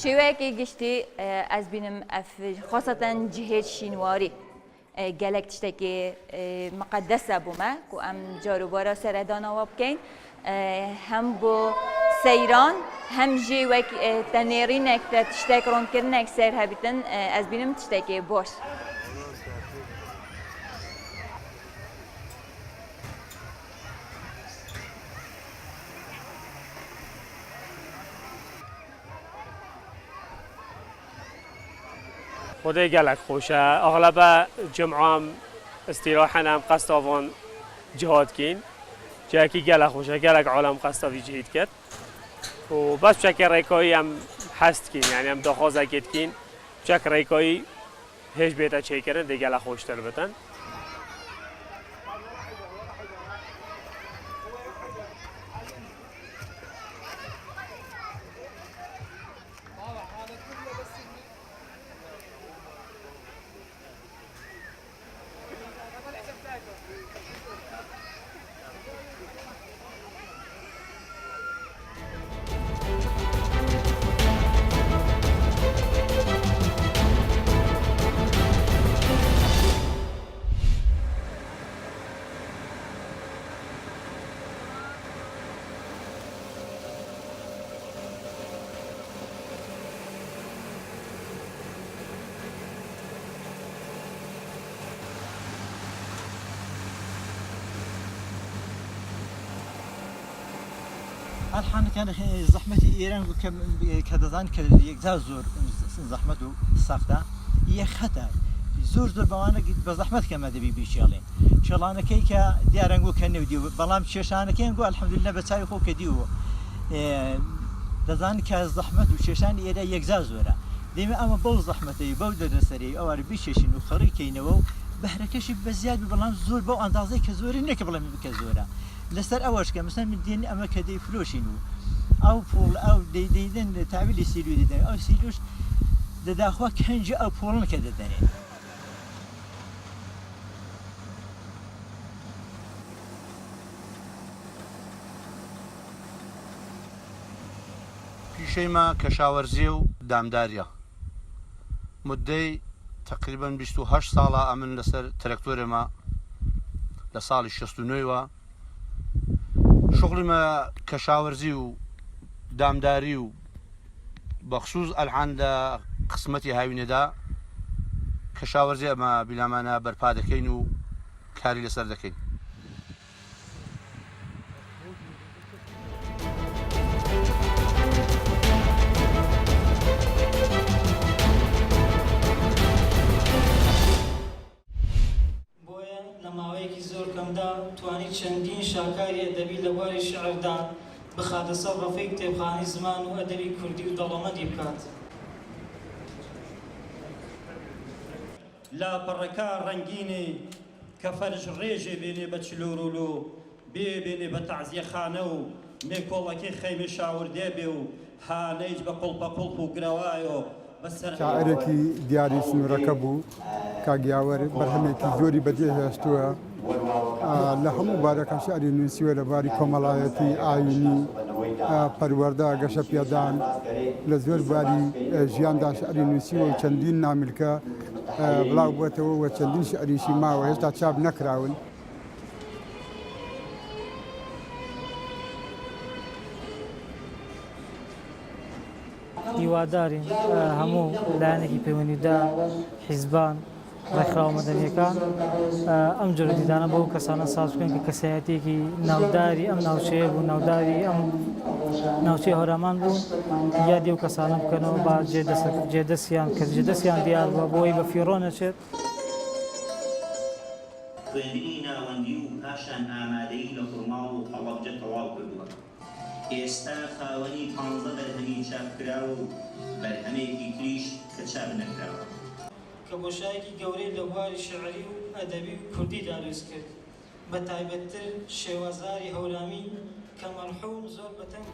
شوية گشتی از بینم خاصة جهت شینواری گلک تشتكي مقدسة بوما كو أم جاروبارا سردانا وابكين هم بو سيران هم جي وك تنيرينك تشتكرون كرنك سير هبتن از بينم تشتكي بوش خدای گلک خوشه اغلب جمعه هم استراحه هم قصد آوان جهاد کین جایی که گلک خوشه گلک عالم قصد آوی جهید کرد و بس بشکل ریکایی هم هست کین یعنی هم دخوازه کد کین بشکل ریکایی هیچ بیتا چه کرن دی گلک خوشتر بتن الحين كان زحمتي إيران كدزان كيجزا زور زحمته ساقطة هي خطر زور بوانا بزحمت كما دبي بيشالين شلانه كيكا ديارنگو كنوديو بلام شيشانه كينگو الحمد لله بتاعي خو كديو دزان كزحمت وشيشان إيران يجزا زورا ديما أما بول زحمتي بول درسري أو بيشيشين وخري كينو بهركش بزياد بلام زور بو أندازي كزوري نك بلام كزورا لسر أوش كمثلا من دين أما كدي فلوشينو أو فول أو دين تعبير سيلو دين أو سيلوش داخوا كنج أو فولن كده دين پیشەیمە کەشاوەرزی و دامداریە مدەی تقریبا 28 ساڵە ئەمن لەسەر ترەکتۆرێمە لە ساڵی 69ەوە شغڵمە کەشاوەرزی و دامداری و بەخصوص ئەلحان لە قسمەتی هاوینێدا کەشاوەرزی ئەمە بیلامانە بەرپا دەکەین و کاری لەسەر دەکەین توانی چەندین شاکاری ئەدەبی لە بواری شعردا بخاتە سەر ڕەفەی کتێبخانەی زمان و ئەدەبی کوردی و دەوڵەمەندی بکات. لاپەڕەکە ڕەنگینێ کە فەرش ڕێژێ بێنێ بە چلۆرۆلۆ بێنێ بە تەعزیەخانە و مێکۆڵەکەی خەیمە شاوردێ بێ و هانەیج بە قوڵپە قوڵپ و گرەوایۆ بەسەر شاعرێکی دیاری سنوورەکە بوو کاگیاوەر بەرهەمێکی زۆری بەجێهێشتووە لە هەموو بارەکە شعری نووسیوە لە باری کۆمەڵایەتی ئاینی پەروەردە گەشە پێدان لە زۆر باری ژیاندا شعری نووسیوە و چەندین نامیلکە بڵاو بووێتەوە و چەندین شعریشی ماوە هێشتا چاپ نەکراون هیوادارین هەموو لایەنێکی پەیوەندیدا حیزبان ڕێکخراوە مەدەنیەکان ئەم جۆرە دیدانە بەو کەسانە ساز بکەن کە کەسایەتێکی ناوداری ئەم ناوچەیە بوو ناوداری ئەم ناوچەی هەورامان بوون یادی و کەسانە بکەنەوە با جێدەستیان کە جێدەستیان دیار بووە بۆی بە فیڕۆ نەچێت خوێندنی ناوەندی و پاشان ئامادەی لە خورما و هەڵەبجە تەواو کردووە ئێستا خاوەنی 15 بەرهەمی چاپکرا و بەرهەمێکی تریش کە چاپ نەکراوە کە بۆشایەکی گەورەی لە بواری شعری و ئەدەبی و کوردی داروست کرد بە تایبەتتر شێوەزاری هەورامی کە مەرحوم زۆر بەتەنگ